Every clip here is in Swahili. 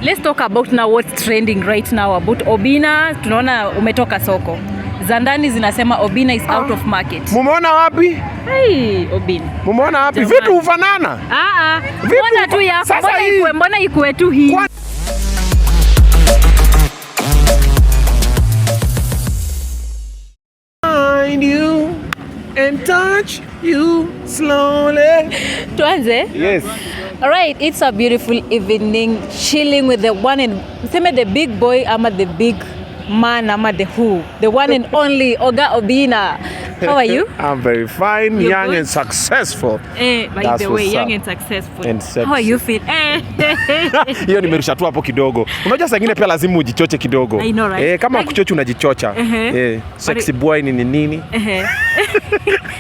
Let's talk about now what's trending right now about Obinna. Tunaona umetoka soko. Zandani zinasema Obinna is out of market. Mumeona wapi? Hey, Obinna. Mumeona wapi? Vitu ufanana? Mbona tu yako? Mbona ikuwe tu hii? Find you and touch you slowly. Tuanze? Yes. All right, it's a beautiful evening chilling with the one and the big boy ama the big man ama the one and only Oga Obinna. How are you? I'm very fine. You're young good? And successful. By the way, young and successful. And sexy. How are you feel? Hiyo nimerusha tu hapo kidogo. Unajua saa nyingine pia lazima ujichoche kidogo. I know, right? Kama kuchocha unajichocha. Sexy boy ni nini?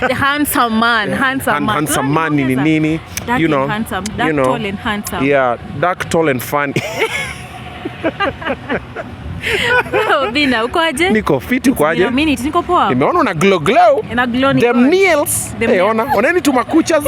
The handsome man, handsome man ni nini? Dark, you know, handsome, dark, tall and handsome. Yeah, dark, tall and funny. Obinna, uko aje? Niko fit, uko aje? Niko poa. Nimeona una glow. Na glow ni them nails. Oneni tu makuchas.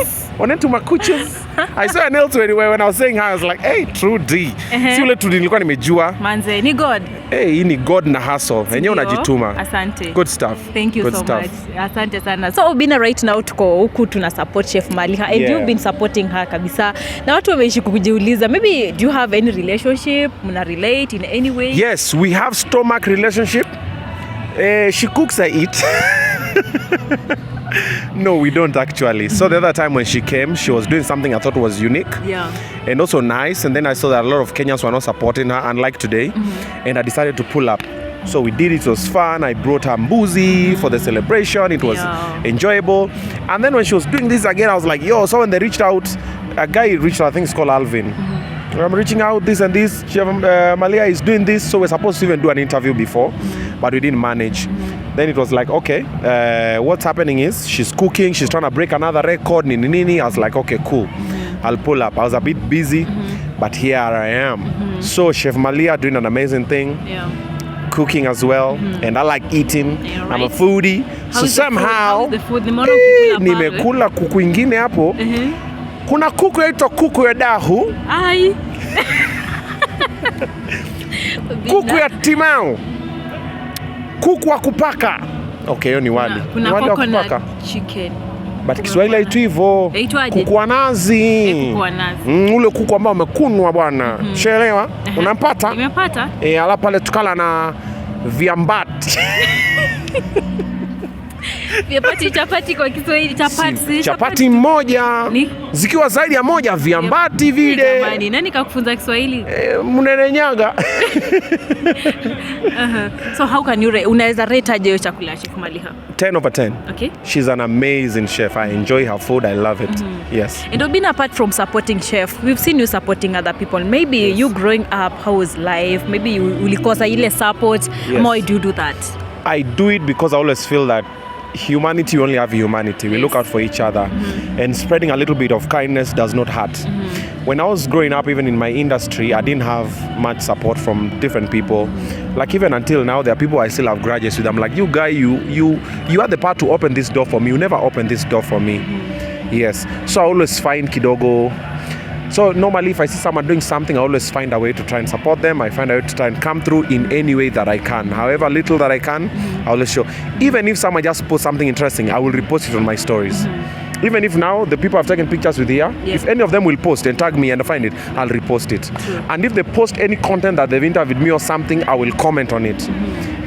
I saw nails when I was saying how I was like, hey, true D. Si ule tu nilikuwa nimejua. Manze, ni God. Hey, hii ni God na hustle. Yenyewe unajituma. Asante. Good stuff. Thank you so much. Asante sana. So Obinna, right now tuko huku tuna support Chef Maliha and you've been supporting her kabisa. Na watu wameishi kukujiuliza, maybe do you have any relationship? Muna relate in any way? Yes, we have stomach relationship. She cooks, I eat. No, we don't actually. So the other time when she came, she was doing something I thought was unique. Yeah. And also nice. And then I saw that a lot of Kenyans were not supporting her, unlike today. And I decided to pull up. So we did it. It was fun. I brought her mbuzi for the celebration. It was enjoyable. And then when she was doing this again, I was like, yo, so when they reached out, a guy reached out, I think it's called Alvin. I'm reaching out, this and this. Malia is doing this. So we're supposed to even do an interview before, but we didn't manage. Then it was like, okay, what's happening is she's cooking. She's trying to break another record. I was like, okay, cool. I'll pull up. I was a bit busy, but here I am. So Chef Malia doing an amazing thing. Cooking as well, and I like eating. Right. I'm a foodie. So somehow nimekula kuku ingine hapo. Kuna kuku yaitwa kuku ya dahu. Ai. Kuku ya timau. Kuku wa kupaka. Okay, hiyo ni wali. Kuna wali wa kupaka. Chicken. But Kiswahili haitu hivyo. Kuku wa nazi. Kuku wa nazi. Ule kuku ambao umekunwa bwana. Shaelewa? Unampata? Nimepata. Ala pale tukala na viambati. Chapati kwa Kiswahili, chapati moja zikiwa zaidi ya moja, viambati vile. Jamani, nani kakufunza Kiswahili? Mnene nyaga. So how can you unaweza rate aje chakula Chef Maliha? 10 over 10. Okay. She's an amazing chef. I enjoy her food. I love it. Yes. And Obinna, apart from supporting Chef, we've seen you supporting other people. Maybe you growing up, how was life? Maybe you ulikosa ile support. Why do you do that? I do it because I always feel that humanity, we only have humanity. We look out for each other, and spreading a little bit of kindness does not hurt. When I was growing up, even in my industry, I didn't have much support from different people. Like even until now, there are people I still have grudges with. I'm like, you guy, you had the power to open this door for me. You never opened this door for me. Yes. So I always find kidogo. So normally if I see someone doing something, I always find a way to try and support them. I find a way to try and come through in any way that I can. However little that I can, I always show. Even if someone just posts something interesting, I will repost it on my stories. Even if now the people I've taken pictures with here, if any of them will post and tag me and find it, I'll repost it. And if they post any content that they've interviewed me or something, I will comment on it.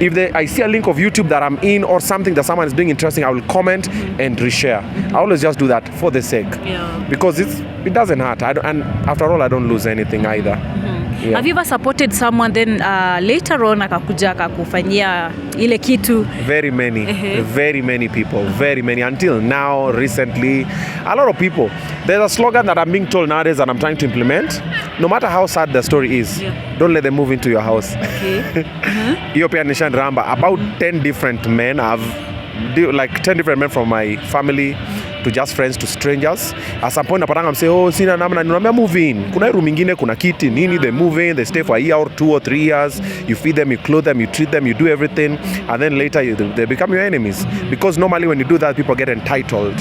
If I see a link of YouTube that I'm in or something that someone is doing interesting, I will comment and reshare. I always just do that for the sake. Because it doesn't hurt. And after all, I don't lose anything either. Have you ever supported someone then later on akakuja akakufanyia ile kitu? Very many people. Very many. Until now, recently, a lot of people. There's a slogan that I'm being told nowadays that I'm trying to implement. No matter how sad the story is, don't let them move into your house. Hiyo pia nishaniramba. About 10 different men. Like 10 different men from my family to just friends to strangers. At some point napatanga mse, sina namna, niambia move in. Kuna room ingine, kuna kiti, nini, they move in, they stay for a year or 2 or 3 years. You feed them, you clothe them, you treat them, you do everything. And then later they become your enemies. Because normally when you do that, people get entitled.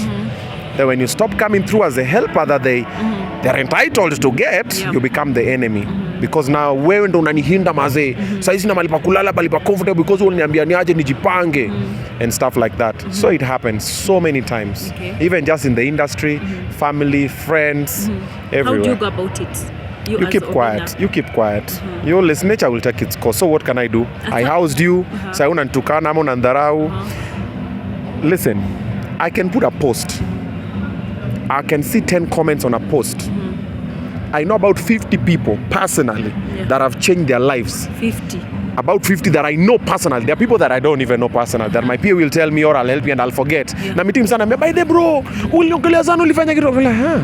Then when you stop coming through as a helper that they're entitled to get, you become the enemy. because now wewe ndo unanihinda mazee. Sasa sina mali pa kulala, bali pa comfortable because uliniambia niaje nijipange and stuff like that. So it happens so many times. Even just in the industry, family, friends, everywhere. How do you go about it? You keep quiet. You keep quiet. You listen, nature will take its course. So what can I do? I housed you. Sasa unanitukana ama unandharau. Listen, I can put a post. I can see 10 comments on a post. I know about 50 people personally that have changed their lives. 50. About 50 that I know personally. There are people that I don't even know personally that my peer will tell me or I'll help you and I'll forget. Na meeting sana, by the bro, uliongelea sana ulifanya kitu. I'm like, huh?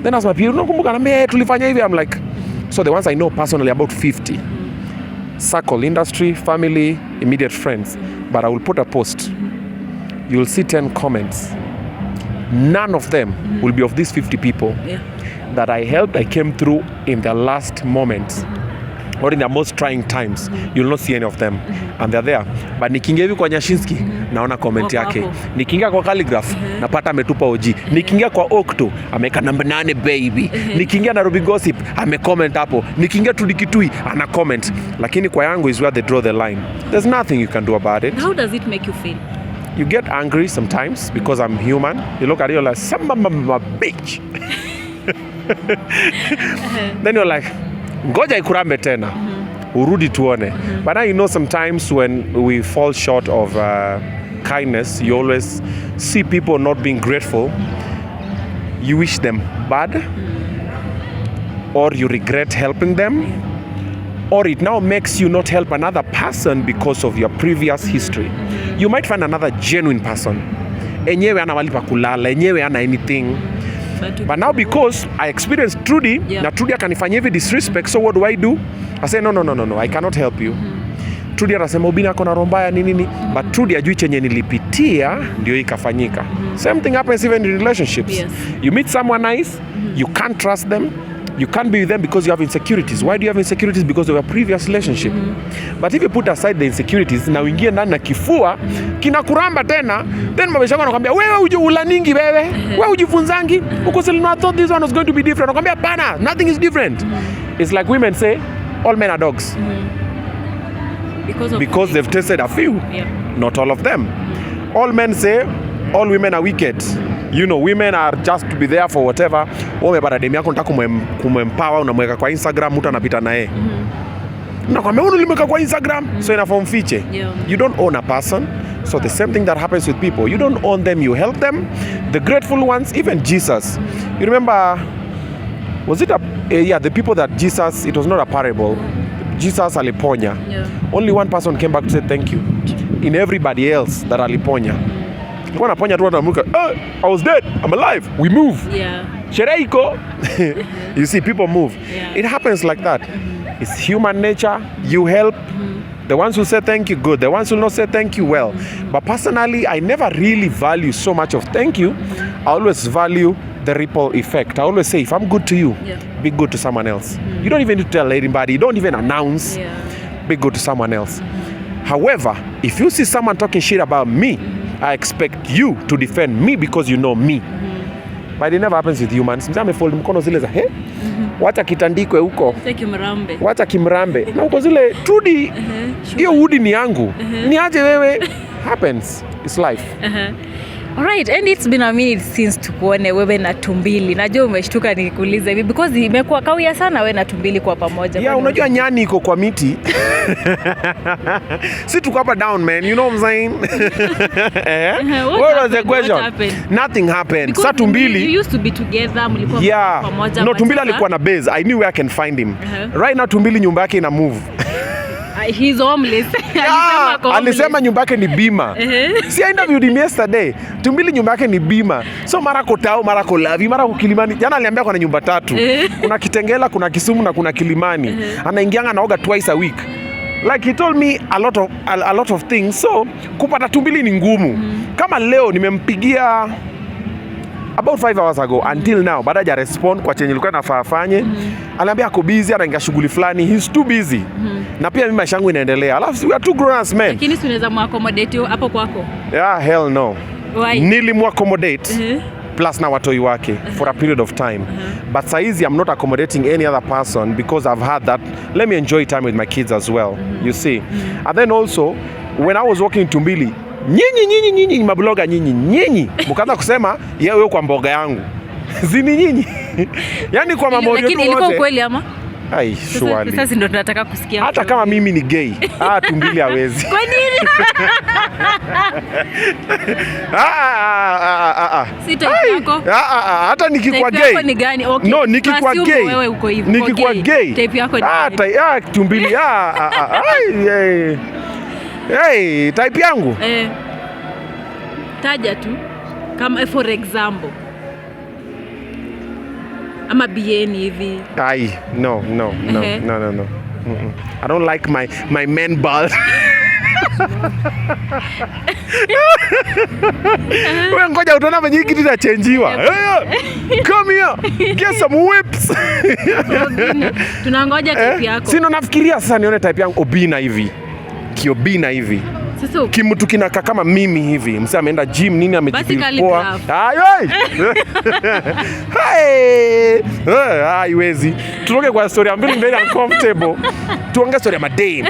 Then as my peer, unakumbuka na tulifanya hivi. I'm like, so the ones I know personally, about 50. Circle, industry, family, immediate friends. But I will put a post. You'll see 10 comments. None of them will be of these 50 people that I helped, I came through in their last moments or in their most trying times. You'll not see any of them. And they're there. But nikingia hivi kwa Nyashinsky, naona comment yake. Nikingia kwa Calligraph, napata ametupa OG. Nikingia kwa Okto, ameka number 8 baby. Nikingia na Ruby Gossip, amecomment hapo. Nikingia Tudikitui, ana comment. Lakini kwa yangu is where they draw the line. There's nothing you can do about it. How does it make you feel? You get angry sometimes because I'm human. You look at it, you're like, some bitch. Then you're like, ngoja ikurambe tena. Urudi tuone. But now you know sometimes when we fall short of kindness, you always see people not being grateful. You wish them bad. Or you regret helping them. Or it now makes you not help another person because of your previous history. You might find another genuine person. Enyewe ana mali pa kulala, enyewe ana anything. But now because I experienced Trudy, na Trudy akanifanyia hivi disrespect, so what do? I say no, I cannot help you. Trudy anasema Obinna ako na roho mbaya nini. But Trudy ajui chenye nilipitia ndio ikafanyika. Same thing happens even in relationships. You meet someone nice, you can't trust them. You can't be with them because you have insecurities. Why do you have insecurities? Because of your previous relationship. But if you put aside the insecurities, na uingie ndani na kifua, kinakuramba tena, then mabeshako anakuambia, wewe ulaningi wewe, wewe ujifunzangi, because I thought this one was going to be different. Anakuambia pana, nothing is different. It's like women say, all men are dogs. Because they've tasted a few, not all of them. All men say, all women are wicked. You know, women are just to be there for whatever. Umepata demu yako nataka kumempower, unamweka kwa Instagram, mtu anapita naye. Nakwambia wewe ulimweka kwa Instagram, so inafaa mfiche. You don't own a person. So the same thing that happens with people. You don't own them, you help them. The grateful ones, even Jesus. You remember, was it the people that Jesus, it was not a parable. Jesus aliponya. Only one person came back to say thank you. In everybody else that aliponya. Kwa naponya tu watu wanamuka, I was dead, I'm alive, we move. Sherehe iko. You see, people move. It happens like that. It's human nature. You help. The ones who say thank you, good. The ones who not say thank you, well. But personally, I never really value so much of thank you. I always value the ripple effect. I always say, if I'm good to you, be good to someone else. You don't even need to tell anybody. You don't even announce. Be good to someone else. However, if you see someone talking shit about me, I expect you to defend me because you know me. But it never happens with humans. Mzee amefold mkono zile za wacha kitandikwe huko. Wacha kimrambe. Na uko zile Trudy, hiyo udi ni yangu. Ni aje wewe? Happens. It's life. Alright, and it's been a minute since tukuone wewe na Tumbili. Najua umeshtuka nikikuuliza hivi because imekuwa kawia sana wewe na Tumbili kwa pamoja. Yeah, unajua nyani iko kwa miti. Si tuko hapa down, man. You know what I'm saying? What was the question? Nothing happened. Sa Tumbili, you used to be together, mlikuwa pamoja. No, Tumbili alikuwa na base. I knew where I can find him. Right now Tumbili nyumba yake ina move. He's homeless. Alisema nyumba yake ni bima. Si I interviewed him yesterday. Tumbili nyumba yake ni bima. So mara Kotao, mara Kolavi, mara Kilimani. Jana aliambia kuna nyumba 3. Kuna Kitengela, kuna Kisumu na kuna Kilimani. Anaingianga naoga twice a week. Like he told me a lot of things. So kupata Tumbili ni ngumu. Kama leo nimempigia about 5 hours ago until now baada ya respond kwa chenye nilikuwa nafaa afanye. Anaambia ako busy, anaingia shughuli fulani. He's too busy. Na pia mimi maisha yangu inaendelea. Alafu we are two grown as men. Lakini tunaweza muaccommodate hapo kwako? Yeah, hell no. Why? Nilimuaccommodate. plus na watoi wake for a period of time. But saizi I'm not accommodating any other person because I've had that. Let me enjoy time with my kids as well. You see. And then also when I was walking to Mbili, nyinyi mabloga nyinyi mkaanza kusema wewe kwa mboga yangu. Zini nyinyi. Yaani kwa mambo yote. Lakini ilikuwa kweli ama? Ai, shwali. Sasa ndio tunataka kusikia. Hata kama mimi ni gay, Tumbili hawezi. Kwa nini? Si type yako? Hata nikikuwa gay. Type yako ni gani? Okay. No, nikikuwa gay. Wewe uko hivyo. Nikikuwa gay. Type yako ni gani? Tumbili. Hey, type yangu. Taja tu. Kama for example. Ama BN hivi. No. I don't like my men bald. Wewe ngoja utaona venye kitu kitachangiwa. Come here. Get some whips. Tunangoja type yako. Sino nafikiria sasa nione type yangu Obinna hivi. Kiobinna hivi. Sasa kimtu kinaka kama mimi hivi. Msema ameenda gym nini amejipoa. Haiwezi. Tutoke kwa story mbili very uncomfortable. Tuongee story ya madem.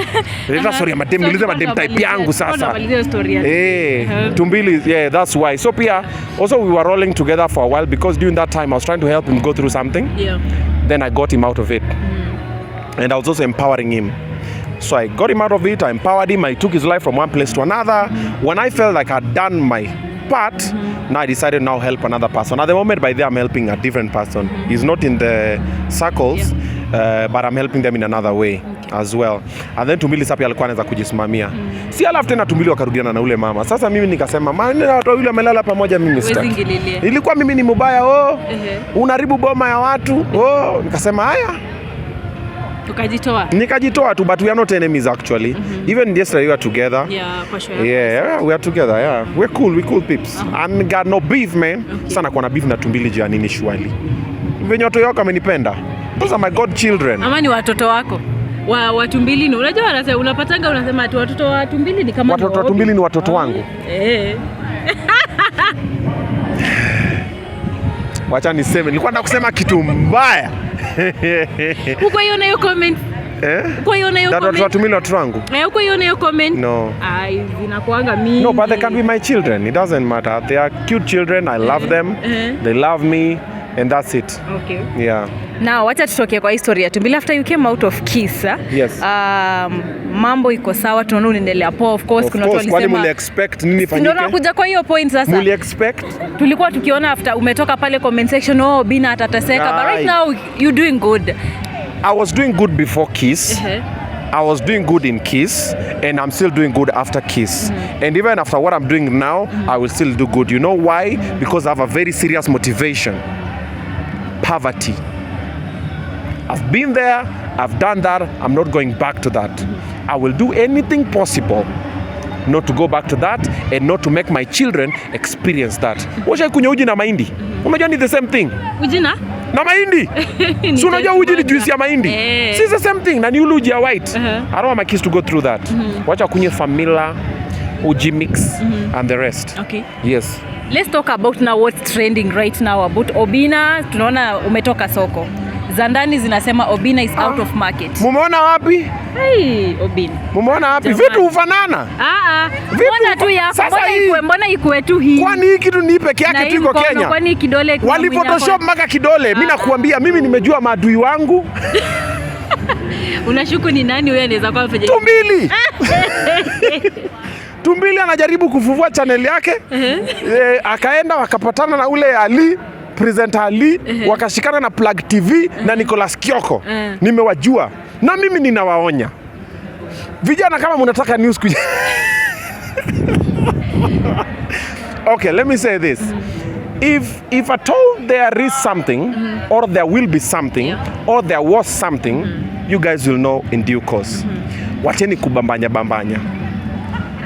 Leta story ya madem, niulize madem type yangu sasa. Tumbili, yeah, that's why. So pia also we were rolling together for a while because during that time I was trying to help him go through something. Yeah. Then I got him out of it. And I was also empowering him. So I got him out of it, I empowered him, I took his life from one place to another. When I felt like I'd done my part, now I decided now help another person. At the moment by there I'm helping a different person. He's not in the circles, but I'm helping them in another way as well. And then Tumbili sapi alikuwa anaweza kujisimamia. Si alafu tena Tumbili wakarudiana na ule mama. Sasa mimi nikasema, maana watu wale wamelala pamoja mimi sitaki. Ilikuwa mimi ni mbaya, unaharibu boma ya watu. Nikasema haya. Nikajitoa tu, but we are not enemies actually. Even yesterday we were together. Yeah, for sure. Yeah, we are together. Yeah, we're cool peeps. And got no beef, man. Sana kuna beef na Tumbili juu ya nini shwali. Venye watu wako amenipenda. Those are my god children. Ama ni watoto wako? Wa Tumbili ni unajua wanasema unapatanga unasema ati watoto wa Tumbili ni kama watoto wa Tumbili ni watoto wangu. Wacha niseme, nilikuwa nataka kusema kitu mbaya. Uko hiyo na hiyo comment? Uko hiyo na hiyo comment? Watoto wa Tumbili watoto wangu? Uko hiyo na hiyo comment? No. Zinakuanga mingi. No, but they can be my children. It doesn't matter. They are cute children. I love them. They love me. And that's it. Okay. Yeah. Now, wacha tutoke kwa historia ya Tumbili. After you came out of Kiss, yes. Mambo iko sawa, tunaona unaendelea poa. Of course, kuna watu walisema. Kwani muli expect nini fanyike? Ndio nakuja kwa hiyo point sasa. Muli expect? Tulikuwa tukiona after umetoka pale comment section, Obinna atateseka. But right now, you're doing good. I was doing good before Kiss. I was doing good in Kiss, and I'm still doing good after Kiss. And even after what I'm doing now, I will still do good. You know why? Because I have a very serious motivation. Poverty. I've been there, I've done that, I'm not going back to that. I will do anything possible not to go back to that and not to make my children experience that. Washa kunywa uji na mahindi. Unajua ni the same thing. Uji na mahindi. So unajua uji ni juice ya mahindi. It's the same thing. Na ni uji ya white. I don't want my kids to go through that. Wacha kunywa Famila, uji mix and the rest. Okay. Yes. Let's talk about now what's trending right now about Obinna. Tunaona umetoka soko. Zandani zinasema Obinna is out of market. Mumeona wapi? Obinna. Mumeona wapi? Vitu hufanana. Mbona tu yako? Mbona ikuwe tu hii? Kwani hii kitu ni peke yake tu iko Kenya? Kwani kidole wali Photoshop mpaka kidole. Mimi nakuambia mimi nimejua maadui wangu. Unashuku ni nani huyo anaweza kuwa mfanye? Tumbili. Tumbili anajaribu kufufua channel yake. Akaenda wakapatana na ule Ali, presenter Ali, wakashikana na Plug TV na Nicholas Kioko. Nimewajua. Na mimi ninawaonya. Vijana kama mnataka news kuja. Okay, let me say this. If at all there is something or there will be something or there was something, you guys will know in due course. Wacheni kubambanya.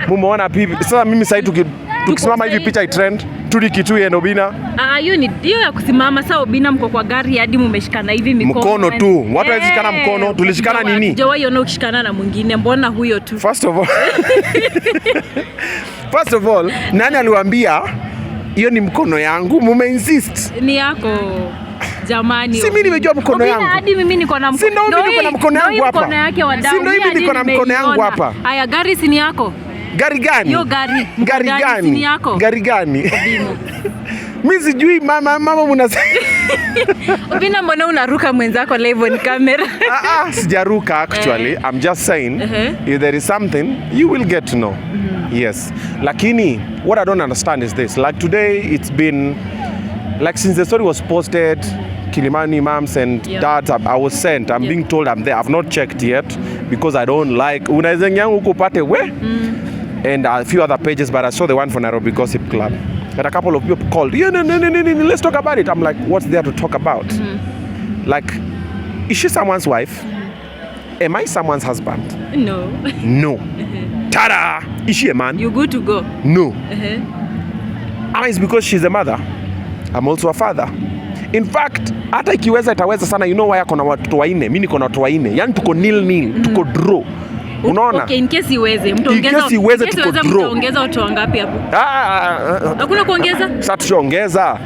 Mumeona pipi. Sasa mimi sasa tukisimama hivi picha itrend, tulikitu ya Obinna. Hiyo ya kusimama sasa Obinna mko kwa gari hadi mumeshikana hivi mkono tu. Watu hawezikana mkono, tulishikana nini? Hujawahi ona ukishikana na mwingine, mbona huyo tu? First of all, nani aliwaambia Hiyo ni mkono yangu, mume insist. Ni yako. Jamani. Si mimi nimejua mkono yangu. Hadi mimi niko na mkono. Si ndio mimi niko na mkono yangu hapa. Si ndio mimi niko na mkono yangu hapa. Haya, gari si ni yako? Gari gani? Hiyo gari. Gari gani? Ni yako? Gari gani? Mimi sijui mama mnasema. Obinna, mbona unaruka mwenzako live on camera? Sijaruka actually. I'm just saying if there is something you will get to know. Yes. Lakini what I don't understand is this. Like today it's been like since the story was posted, Kilimani moms and dads, I was sent. I'm being told I'm there. I've not checked yet because I don't like unaweza nyangu kupate we and a few other pages, but I saw the one for Nairobi Gossip Club. And a couple of people called, no, let's talk about it. I'm like, what's there to talk about? Like, is she someone's wife? Am I someone's husband? No. No. Tada! Is she a man? You good to go? No. It's because she's a mother. I'm also a father. In fact, hata ikiweza itaweza sana, you know why akona watoto wanne, mimi niko na watoto wanne. Yaani tuko nil, tuko draw. Unaona? Okay, in case iweze, mtaongeza watu wangapi hapo? Hakuna kuongeza? Sasa tuongeza.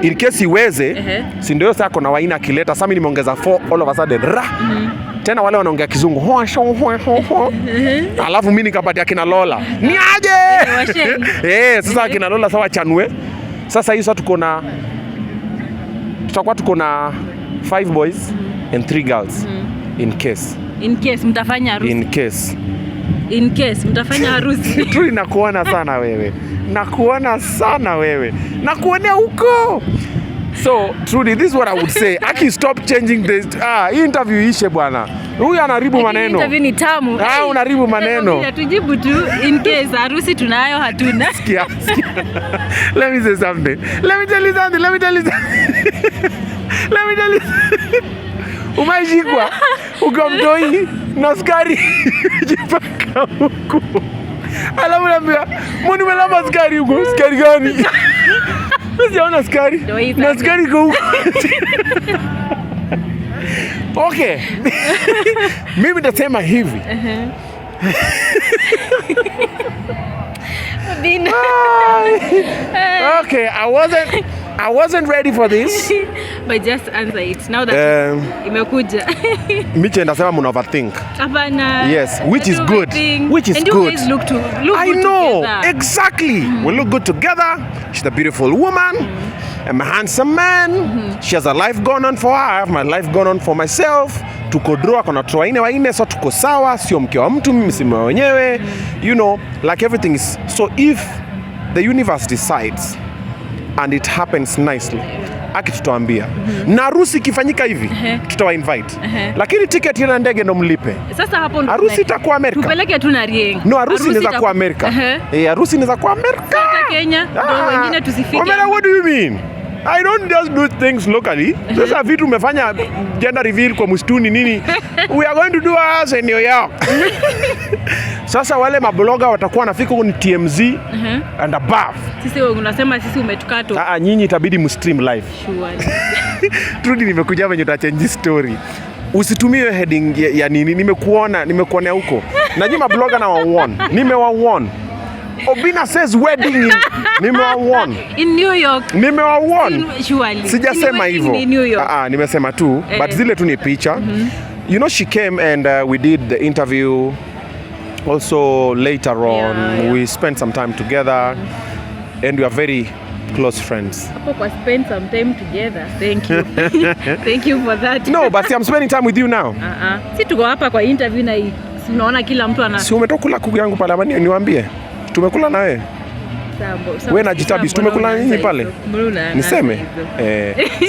In case iweze, si ndio sasa kuna waina akileta, sasa mimi nimeongeza 4 all of a sudden. Tena wale wanaongea kizungu. Alafu mimi nikapatia kina Lola. Ni aje? Sasa kina Lola sawa chanwe. Sasa hiyo sasa tuko na 5 boys and 3 girls in case mtafanya harusi. In case mtafanya harusi. Tu nakuona sana wewe. Nakuonea huko. So, truly, this is what I would say. Aki, stop changing this. Hii interview ishe bwana. Huyu anaribu maneno. Interview ni tamu. Unaribu maneno. Tujibu tu in case harusi tunayo hatuna. Sikia. Let me say something. Let me tell you something. Umeshikwa uko mtoi na skari jipaka huko. Alafu naambia, "Mbona umelamba skari huko? Skari gani?" Sijaona skari. Na skari huko. Okay. Mimi nitasema hivi. Okay, I wasn't ready for this. But just answer it. Now that imekuja. Miche ndasema mna overthink. Hapana. Yes, which is good. And you guys look I good know, together. exactly. We look good together. She's a beautiful woman. I'm a handsome man. She has a life going on for her. I have my life going on for myself. Tuko draw kuna watu waine so tuko sawa, sio mke wa mtu, mimi si mwenyewe. You know, like everything is. So if the universe decides and it happens nicely, akituambia na harusi ikifanyika hivi tutawa invite, lakini ticket ya ndege ndo mlipe. Sasa hapo ndo harusi itakuwa Amerika, tupeleke tu na Rieng. No, harusi inaweza kuwa Amerika. Harusi inaweza kuwa Amerika. Sasa Kenya ndo wengine tusifike. What do you mean? I don't just do things locally. Sasa vitu umefanya gender reveal kwa msituni nini? We are going to do ours in New York. Sasa wale mabloga watakuwa nafika huko ni TMZ and above. Sisi unasema sisi umetukato. Nyinyi itabidi mstream live. Sure. Trudy nimekuja venye utachange story. Usitumie heading ya nini, nimekuonea huko. Najua mabloga na wawarn. Nimewawarn. Obinna says wedding nimewawarn. In New York. Nimewawarn. Surely. Sijasema hivyo. Nimesema tu, but zile tu ni picha. You know, she came and we did the interview. Also later on, we spent some time together and we are very close friends. Hapo kwa spend some time together. Thank you. Thank you for that. No, but see, I'm spending time with you now. Si tuko hapa kwa interview na unaona kila mtu ana. Si umetoka kula kuku yangu pale amani niwaambie. Tumekula na wewe. Wewe na Jitabis tumekula nini pale? Niseme.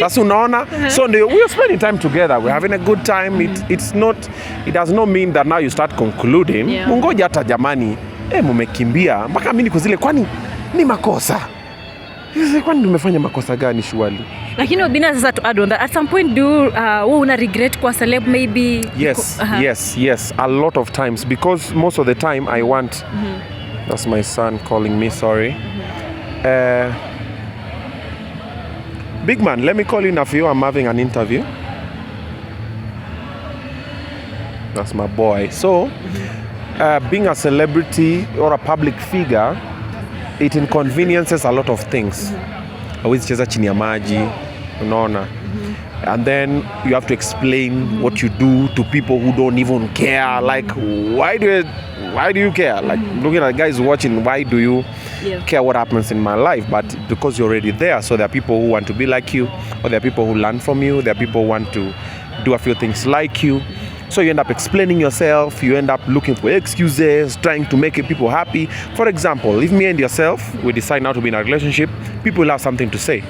Sasa unaona, so we are spending time together. We're having a good time. It does not mean that now you start concluding. Mungoja hata jamani. Mumekimbia mpaka mimi niko zile, kwani ni makosa. Kwani nimefanya makosa gani shwali? Lakini Obinna, sasa to add on that, at some point wewe una regret kwa celeb maybe? Yes, a lot of times, because most of the time I want that's my son calling me, sorry. Big man, let me call you in a few. I'm having an interview. That's my boy. So, being a celebrity or a public figure, it inconveniences a lot of things. Hawezi cheza chini ya maji, unaona. And then you have to explain what you do to people who don't even care. Like, why do you care? Like, looking at guys watching, why do you care what happens in my life? But because you're already there, so there are people who want to be like you, or there are people who learn from you, there are people who want to do a few things like you. So you end up explaining yourself, you end up looking for excuses, trying to make people happy. For example, if me and yourself, we decide now to be in a relationship, people will have something to say.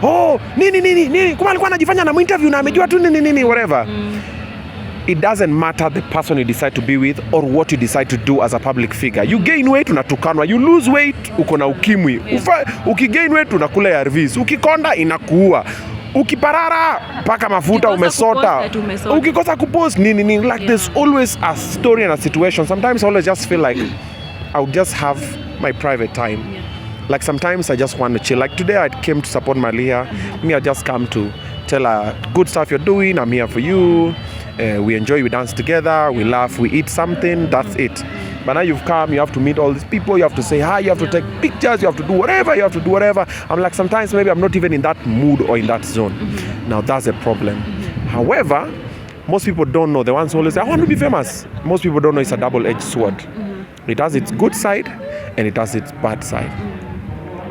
Oh, nini, kuma alikuwa anajifanya na interview na amejua tu nini, whatever. It doesn't matter the person you decide to be with or what you decide to do as a public figure. You gain weight, unatukanwa. You lose weight, uko na ukimwi. Ukigain weight, unakula ARVs. Ukikonda, inakuua. Ukiparara paka mafuta umesota, ukikosa kupost nini like there's always a story and a situation. Sometimes I always just feel like I would just have my private time. Like sometimes I just want to chill. Like today I came to support Malia. Me, I just come to tell her good stuff you're doing, I'm here for you. We enjoy, we dance together, we laugh, we eat something, that's it. But now you've come, you have to meet all these people, you have to say hi, you have to take pictures, you have to do whatever, I'm like, sometimes maybe I'm not even in that mood or in that zone. Now that's a problem. However, most people don't know. The ones who always say, I want to be famous. Most people don't know it's a double-edged sword. It has its good side and it has its bad side.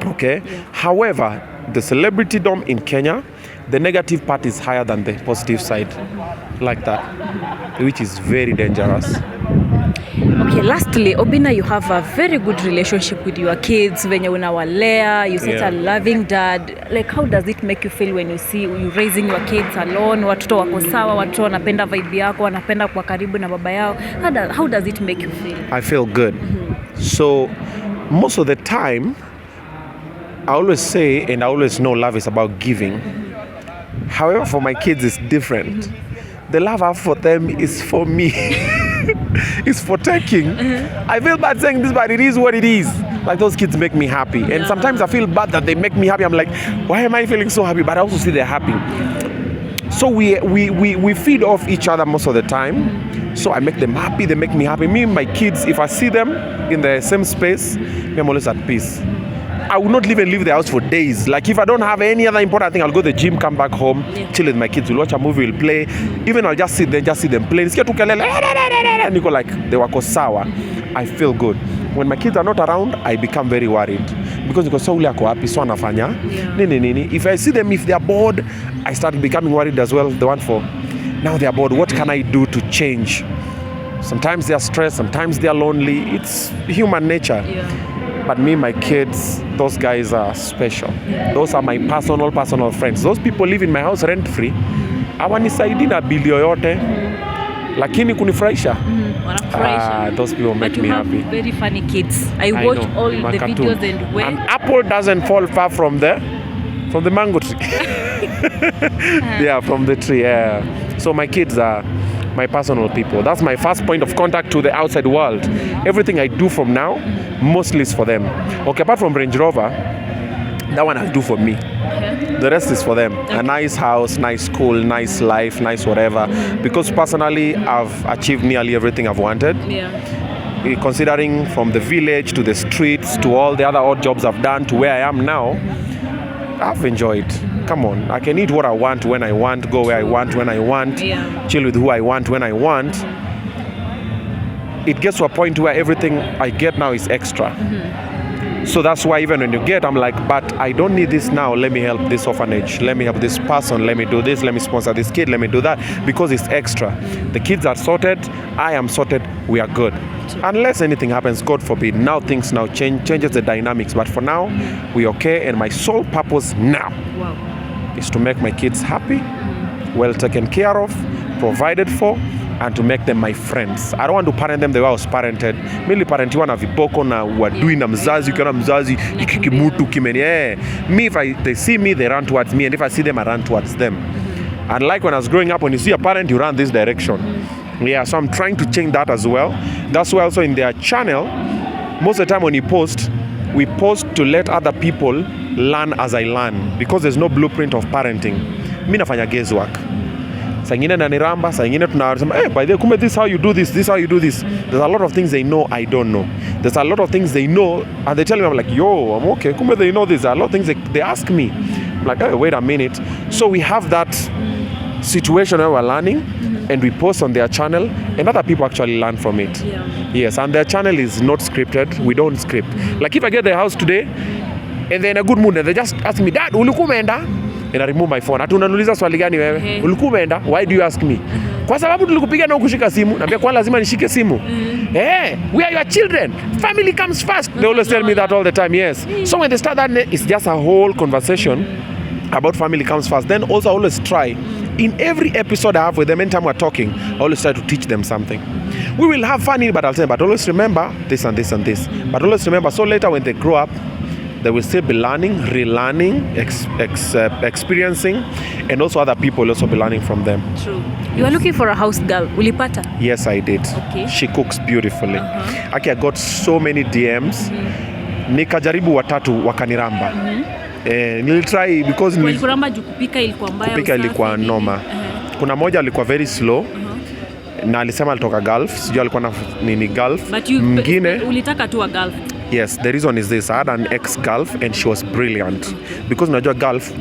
Okay? However, the celebritydom in Kenya, the negative part is higher than the positive side. Like that. Which is very dangerous. Okay, lastly, Obinna, you have a very good relationship with your kids. When you're unawalea, you're such a loving dad. Like, how does it make you feel when you see you raising your kids alone? Watoto wako sawa, watoto wanapenda vibe yako, wanapenda kuwa karibu na baba yao. How does it make you feel? I feel good. So, most of the time, I always say and I always know love is about giving. However, for my kids, it's different. The love I have for them is for me. It's for taking. I feel bad saying this, but it is what it is. Like, those kids make me happy. And sometimes I feel bad that they make me happy. I'm like, why am I feeling so happy? But I also see they're happy. So we feed off each other most of the time. So I make them happy, they make me happy. Me and my kids, if I see them in the same space, I'm always at peace. I will not even leave the house for days. Like, if I don't have any other important thing, I'll go to the gym, come back home, chill with my kids, we'll watch a movie, we'll play. Even I'll just sit there, just see them play. And you go like, they were sour. I feel good. When my kids are not around, I become very worried. Because so happy, so anafanya. If I see them, if they are bored, I start becoming worried as well. The one for, now they are bored, what can I do to change? Sometimes they are stressed, sometimes they are lonely. It's human nature. But me, my kids, those guys are special. Those are my personal friends. Those people live in my house rent free. Hawanisaidi na bili yoyote, lakini kunifurahisha. Those people make me happy. Very funny kids. I watch all the videos and when. An apple doesn't fall far from the mango tree. Yeah, from the tree. Yeah. So my kids are my personal people. That's my first point of contact to the outside world. Everything I do from now, mostly is for them. Okay, apart from Range Rover, that one I do for me. The rest is for them. A nice house, nice school, nice life, nice whatever. Because personally, I've achieved nearly everything I've wanted. Considering from the village to the streets to all the other odd jobs I've done to where I am now, I've enjoyed. Come on, I can eat what I want when I want, go where I want when I want, chill with who I want when I want. It gets to a point where everything I get now is extra. So that's why even when you get, I'm like, but I don't need this now. Let me help this orphanage. Let me help this person. Let me do this. Let me sponsor this kid. Let me do that. Because it's extra. The kids are sorted. I am sorted. We are good. Unless anything happens, God forbid, now things now changes the dynamics. But for now, we're okay. And my sole purpose now is to make my kids happy, well taken care of, provided for, and to make them my friends. I don't want to parent them the way I was parented. Mimi parentiwa na viboko na wadui na mzazi, ukiona mzazi ikikimutu kimeni. Me, if they see me, they run towards me, and if I see them, I run towards them. And like when I was growing up, when you see a parent, you run this direction. So I'm trying to change that as well. That's why also in their channel, most of the time when we post to let other people learn as I learn, because there's no blueprint of parenting. Mimi nafanya guesswork. Saa ingine naniramba, saa ingine tunasema, by the way, kumbe this how you do this, this how you do this. There's a lot of things they know I don't know. There's a lot of things they know, and they tell me, I'm like, yo, I'm okay. Kumbe they know this. A lot of things they ask me. I'm like, oh, wait a minute. So we have that situation where we're learning, and we post on their channel, and other people actually learn from it. Yeah. Yes, and their channel is not scripted. We don't script. Like if I get their house today, and they're in a good mood, and they just ask me, Dad, ulikuwa umeenda? And I remove my phone. Ati unaniuliza swali gani wewe? Ulikuwa umeenda? Why do you ask me? Kwa sababu tulikupiga na ukushika simu. Naambia kwa lazima nishike simu. We are your children. Family comes first. They always tell me that all the time. Yes. So when they start that, it's just a whole conversation about family comes first. Then also I always try, in every episode I have with them, anytime we're talking, I always try to teach them something. We will have fun in it, but I'll say, but always remember this and this and this. But always remember, so later when they grow up, they will still be learning, relearning, experiencing, and also other people will also be learning from them. True. You are looking for a house girl. Ulipata? Yes, I did. Okay. She cooks beautifully. Aki, I got so many DMs. Nikajaribu watatu wakaniramba. Nilitry because Walikuramba juu kupika ilikuwa mbaya. Kupika ilikuwa noma. Kuna moja alikuwa very slow. Na alisema alitoka Gulf. Sijui alikuwa na nini Gulf. But you Mngine ulitaka tu wa Gulf. Yes, the reason is this. I had an ex-Gulf and she was brilliant. Because unajua Gulf,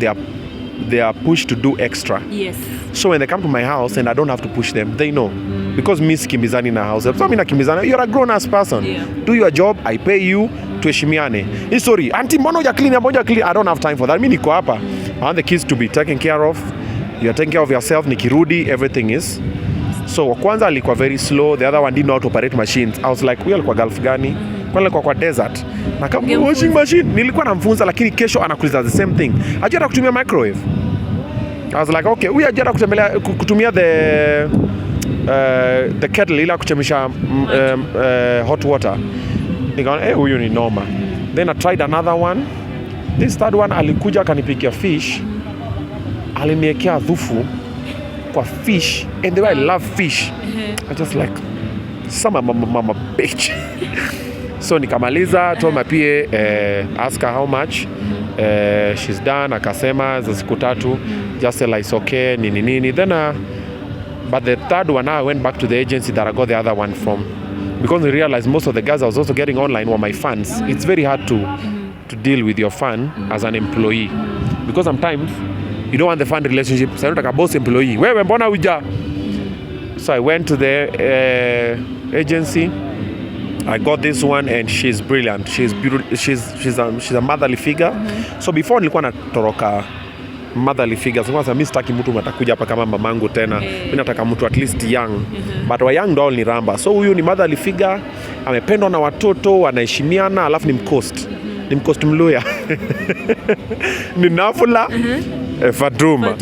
they are pushed to do extra. Yes. So when they come to my house and I don't have to push them, they know. Because mi sikimbizani na house. So mi nakimbizana, you're a grown-ass person. Yeah. Do your job, I pay you, tuheshimiane. Sorry, auntie mbona huja clean, I don't have time for that. Mi niko hapa. I want the kids to be taken care of. You are taking care of yourself, nikirudi, everything is. So wa kwanza alikuwa very slow, the other one didn't know how to operate machines. I was like, huyu alikuwa Gulf gani? Kwa desert. Na kama washing machine nilikuwa namfunza, lakini kesho anakuuliza the same thing. Ajua kutumia microwave. I was like, okay, huyu ajua kutumia the kettle ila kuchemsha hot water. Nikaona huyu ni noma. Then I tried another one. This third one alikuja akanipikia fish. Aliniwekea dhufu kwa fish, and the way I love fish. I just like some mama bitch. So nikamaliza, told my PA, ask her how much she's done. Akasema za siku 3, just tell her it's okay, nini. Then but the third one, I went back to the agency that I got the other one from, because I realized most of the guys I was also getting online were my fans. It's very hard to deal with your fan as an employee, because sometimes you don't want the fan relationship. So I don't like a boss employee. Wewe mbona uja? So I went to the agency. I got this one, and she's brilliant. She's beautiful. She's a motherly figure. So before nilikuwa natoroka motherly figures, kwanza mimi sitaki mtu mtakuja hapa kama mamangu tena. Mimi nataka mtu at least young. But wa young doll ni ramba. So huyu ni motherly figure, amependwa na watoto, wanaheshimiana, alafu ni mcost. Ni mcost Mluya. Ni Nafula. Fatuma.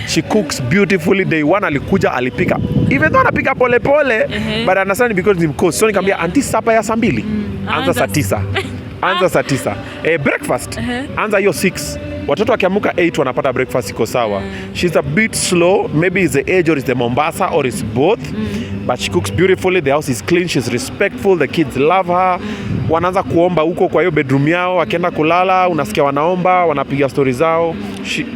She cooks beautifully. Day one alikuja alipika. Even though anapika pole pole, but understand because ni mcost. So nikamwambia auntie, sapa ya saa 2. Anza saa 9. Anza saa 9. Breakfast. Anza hiyo 6. Watoto wakiamuka 8 wanapata breakfast iko sawa. She's a bit slow. Maybe it's the age or it's the Mombasa or it's both. But she cooks beautifully. The house is clean. She's respectful. The kids love her. Wanaanza kuomba huko kwa hiyo bedroom yao. Wakienda kulala, unasikia wanaomba, wanapiga story zao.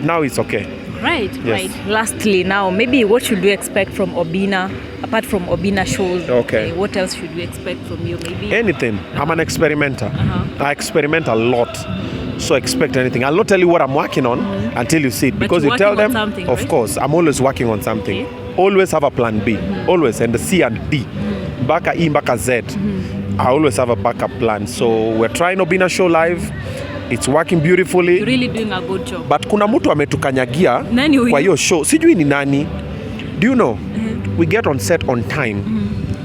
Now it's okay. Right, yes. Right. Lastly, now, maybe what should we expect from OBINA, apart from OBINA shows? Okay. What else should we expect from you, maybe? Anything. I'm an experimenter. I experiment a lot. So expect anything. I'll not tell you what I'm working on until you see it. But because you tell them, of right? course, I'm always working on something. Okay. Always have a plan B. Always. And the C and D. Baka E, Baka Z. I always have a backup plan. So we're trying OBINA show live. It's working beautifully. You're really doing a good job. But kuna mtu ametukanyagia kwa hiyo show. Sijui ni nani. Do you know? We get on set on time.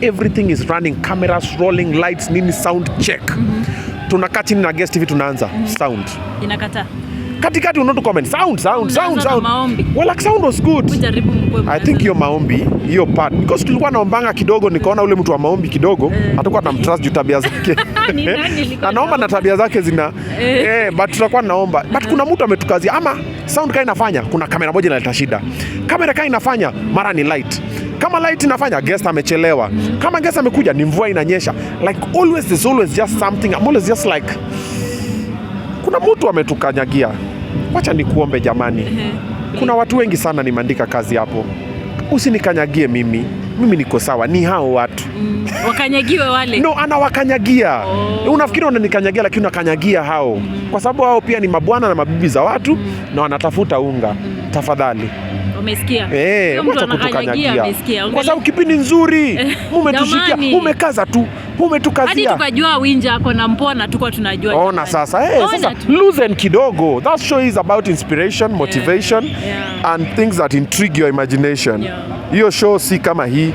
Everything is running. Cameras rolling, lights, nini, sound check. Tunakaa chini na guest TV tunaanza. Sound. Inakata. Katikati unotu comment. Sound. Well, like sound was good. I think hiyo maombi, hiyo part. Because tulikuwa naombanga kidogo, nikaona ule mtu wa maombi kidogo, hatakuwa tunamtrust juu tabia zake. Na naomba na tabia zake zina but tutakuwa naomba. But kuna mtu ametukazia ama sound kai inafanya, kuna kamera moja inaleta shida. Kamera kai inafanya, mara ni light. Kama light inafanya, guest amechelewa. Kama guest amekuja, ni mvua inanyesha. Like always, there's always just something. I'm always just like, kuna mtu ametukanyagia. Wacha nikuombe jamani. Kuna watu wengi sana nimeandika kazi hapo. Usinikanyagie mimi niko sawa, ni hao watu. Wakanyagiwe wale. No, anawakanyagia. Unafikiri wananikanyagia, lakini unakanyagia hao. Kwa sababu hao pia ni mabwana na mabibi za watu na wanatafuta unga. Tafadhali. Umesikia? Wacha kutukanyagia. Kwa sababu kipindi nzuri. Mumetushikia, umekaza tu. Umetukazia. Hadi tukajua Winja ako na mpona tuko tunajua. Ona sasa. Sasa loosen kidogo. That show is about inspiration, motivation and things that intrigue your imagination. Hiyo show si kama hii.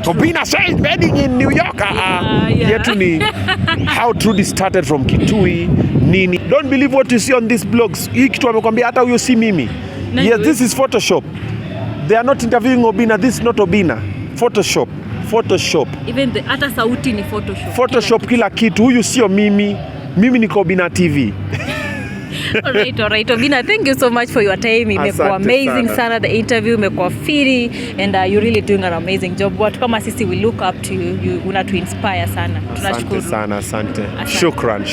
Obinna says wedding in New York. Yetu ni how truly started from Kitui. Nini. Don't believe what you see on these blogs. Hii kitu amekwambia hata huyo si mimi. Yes, this is Photoshop. They are not interviewing Obinna. This is not Obinna. Photoshop. Even hata sauti ni Photoshop. Kila kitu. Huyu sio mimi. Mimi niko Obinna TV. Alright. Obinna, thank you so much for your time. Imekuwa amazing sana. The interview imekuwa firi and you're really doing an amazing job. Watu kama sisi we look up to you. Unatu inspire sana. Tunashukuru. Asante sana. Shukran.